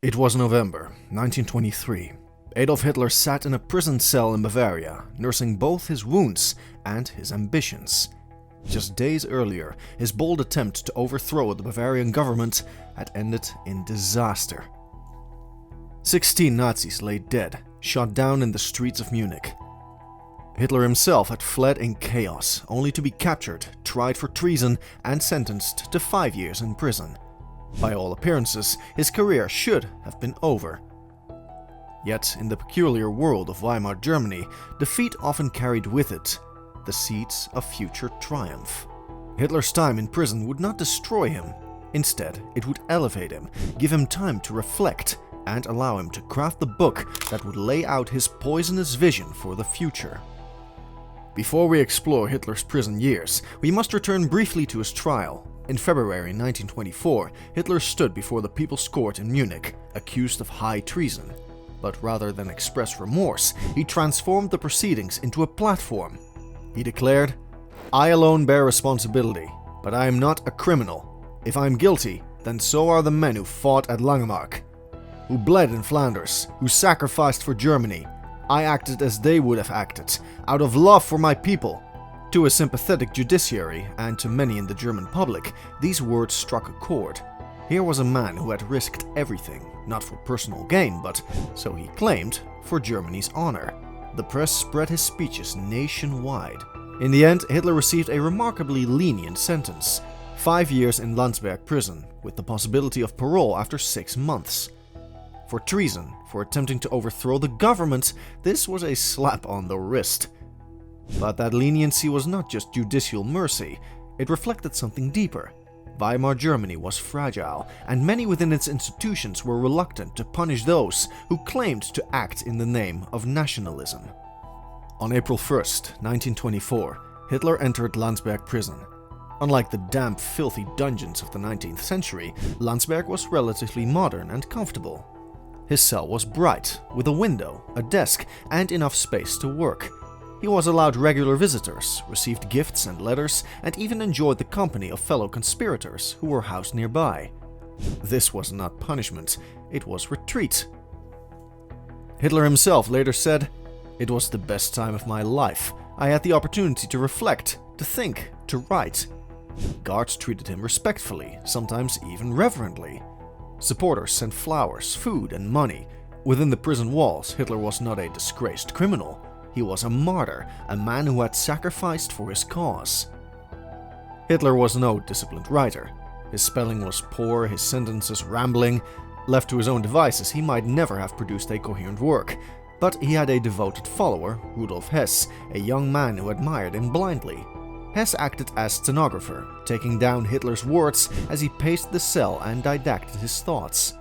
It was November 1923. Adolf Hitler sat in a prison cell in Bavaria, nursing both his wounds and his ambitions. Just days earlier, his bold attempt to overthrow the Bavarian government had ended in disaster. 16 Nazis lay dead, shot down in the streets of Munich. Hitler himself had fled in chaos, only to be captured, tried for treason, and sentenced to 5 years in prison. By all appearances, his career should have been over. Yet, in the peculiar world of Weimar Germany, defeat often carried with it the seeds of future triumph. Hitler's time in prison would not destroy him. Instead, it would elevate him, give him time to reflect, and allow him to craft the book that would lay out his poisonous vision for the future. Before we explore Hitler's prison years, we must return briefly to his trial. In February 1924, Hitler stood before the People's Court in Munich, accused of high treason. But rather than express remorse, he transformed the proceedings into a platform. He declared, "I alone bear responsibility, but I am not a criminal. If I am guilty, then so are the men who fought at Langemarck, who bled in Flanders, who sacrificed for Germany. I acted as they would have acted, out of love for my people." To a sympathetic judiciary and to many in the German public, these words struck a chord. Here was a man who had risked everything, not for personal gain, but, so he claimed, for Germany's honor. The press spread his speeches nationwide. In the end, Hitler received a remarkably lenient sentence: 5 years in Landsberg prison, with the possibility of parole after 6 months. For treason, for attempting to overthrow the government, this was a slap on the wrist. But that leniency was not just judicial mercy, it reflected something deeper. Weimar Germany was fragile, and many within its institutions were reluctant to punish those who claimed to act in the name of nationalism. On April 1st, 1924, Hitler entered Landsberg prison. Unlike the damp, filthy dungeons of the 19th century, Landsberg was relatively modern and comfortable. His cell was bright, with a window, a desk, and enough space to work. He was allowed regular visitors, received gifts and letters, and even enjoyed the company of fellow conspirators who were housed nearby. This was not punishment, it was retreat. Hitler himself later said, "It was the best time of my life. I had the opportunity to reflect, to think, to write." Guards treated him respectfully, sometimes even reverently. Supporters sent flowers, food, and money. Within the prison walls, Hitler was not a disgraced criminal. He was a martyr, a man who had sacrificed for his cause. Hitler was no disciplined writer. His spelling was poor, his sentences rambling. Left to his own devices, he might never have produced a coherent work. But he had a devoted follower, Rudolf Hess, a young man who admired him blindly. Hess acted as stenographer, taking down Hitler's words as he paced the cell and didacted his thoughts.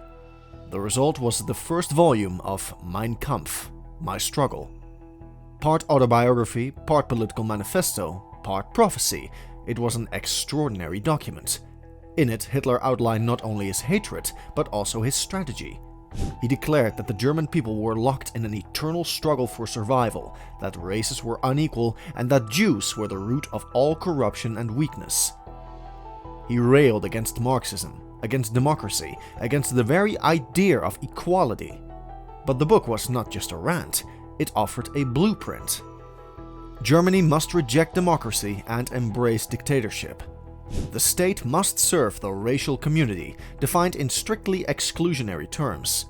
The result was the first volume of Mein Kampf, My Struggle. Part autobiography, part political manifesto, part prophecy, it was an extraordinary document. In it, Hitler outlined not only his hatred, but also his strategy. He declared that the German people were locked in an eternal struggle for survival, that races were unequal, and that Jews were the root of all corruption and weakness. He railed against Marxism, against democracy, against the very idea of equality. But the book was not just a rant. It offered a blueprint. Germany must reject democracy and embrace dictatorship. The state must serve the racial community, defined in strictly exclusionary terms.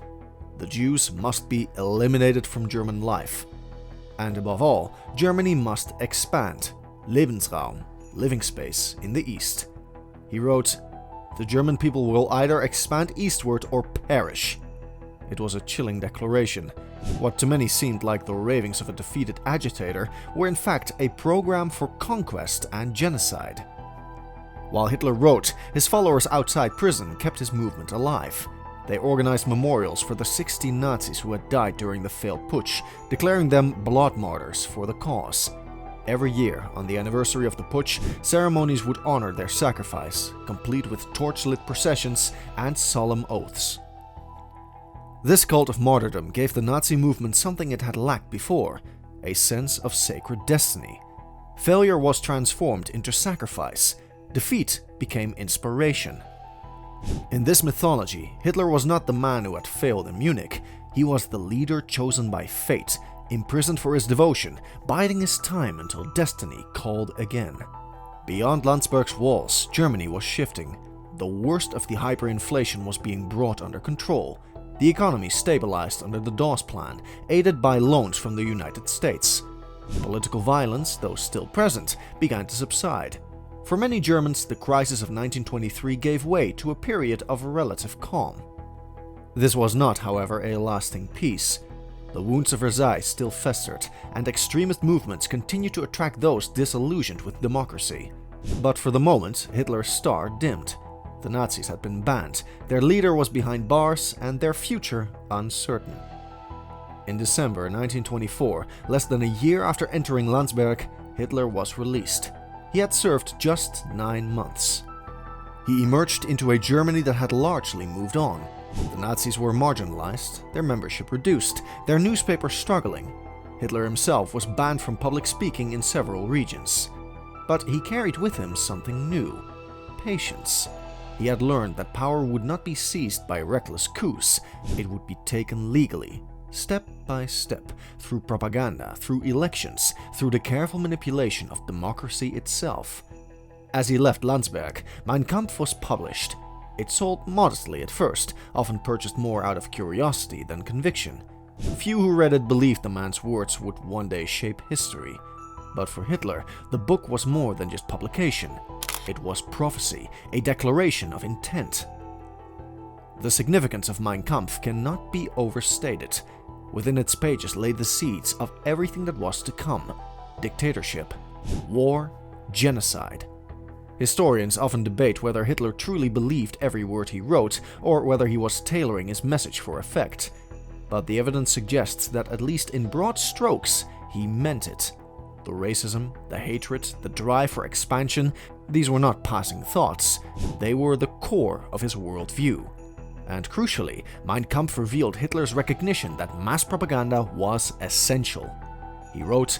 The Jews must be eliminated from German life. And above all, Germany must expand, Lebensraum, living space, in the East. He wrote, "The German people will either expand eastward or perish." It was a chilling declaration. What to many seemed like the ravings of a defeated agitator were in fact a program for conquest and genocide. While Hitler wrote, his followers outside prison kept his movement alive. They organized memorials for the 16 Nazis who had died during the failed putsch, declaring them blood martyrs for the cause. Every year, on the anniversary of the putsch, ceremonies would honor their sacrifice, complete with torch-lit processions and solemn oaths. This cult of martyrdom gave the Nazi movement something it had lacked before: a sense of sacred destiny. Failure was transformed into sacrifice. Defeat became inspiration. In this mythology, Hitler was not the man who had failed in Munich. He was the leader chosen by fate, imprisoned for his devotion, biding his time until destiny called again. Beyond Landsberg's walls, Germany was shifting. The worst of the hyperinflation was being brought under control. The economy stabilized under the Dawes Plan, aided by loans from the United States. Political violence, though still present, began to subside. For many Germans, the crisis of 1923 gave way to a period of relative calm. This was not, however, a lasting peace. The wounds of Versailles still festered, and extremist movements continued to attract those disillusioned with democracy. But for the moment, Hitler's star dimmed. The Nazis had been banned, their leader was behind bars, and their future uncertain. In December 1924, less than a year after entering Landsberg, Hitler was released. He had served just 9 months. He emerged into a Germany that had largely moved on. The Nazis were marginalized, their membership reduced, their newspaper struggling. Hitler himself was banned from public speaking in several regions. But he carried with him something new: patience. He had learned that power would not be seized by reckless coups, it would be taken legally, step by step, through propaganda, through elections, through the careful manipulation of democracy itself. As he left Landsberg, Mein Kampf was published. It sold modestly at first, often purchased more out of curiosity than conviction. Few who read it believed the man's words would one day shape history. But for Hitler, the book was more than just publication. It was prophecy, a declaration of intent. The significance of Mein Kampf cannot be overstated. Within its pages lay the seeds of everything that was to come: dictatorship, war, genocide. Historians often debate whether Hitler truly believed every word he wrote, or whether he was tailoring his message for effect. But the evidence suggests that, at least in broad strokes, he meant it. The racism, the hatred, the drive for expansion, these were not passing thoughts. They were the core of his worldview. And crucially, Mein Kampf revealed Hitler's recognition that mass propaganda was essential. He wrote,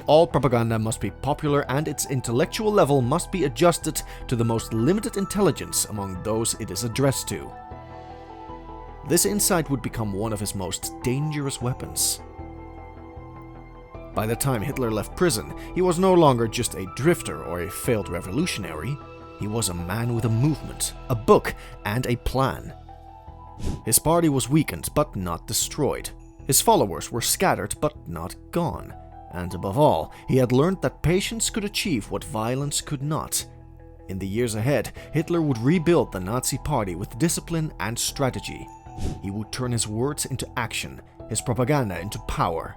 "All propaganda must be popular, and its intellectual level must be adjusted to the most limited intelligence among those it is addressed to." This insight would become one of his most dangerous weapons. By the time Hitler left prison, he was no longer just a drifter or a failed revolutionary. He was a man with a movement, a book, and a plan. His party was weakened but not destroyed. His followers were scattered but not gone. And above all, he had learned that patience could achieve what violence could not. In the years ahead, Hitler would rebuild the Nazi Party with discipline and strategy. He would turn his words into action, his propaganda into power.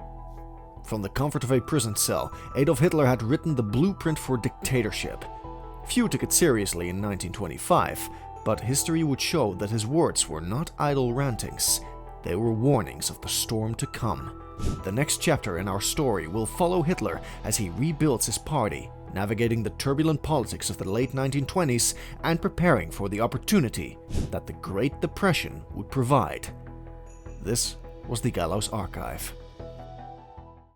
From the comfort of a prison cell, Adolf Hitler had written the blueprint for dictatorship. Few took it seriously in 1925, but history would show that his words were not idle rantings. They were warnings of the storm to come. The next chapter in our story will follow Hitler as he rebuilds his party, navigating the turbulent politics of the late 1920s and preparing for the opportunity that the Great Depression would provide. This was the Gallows Archive.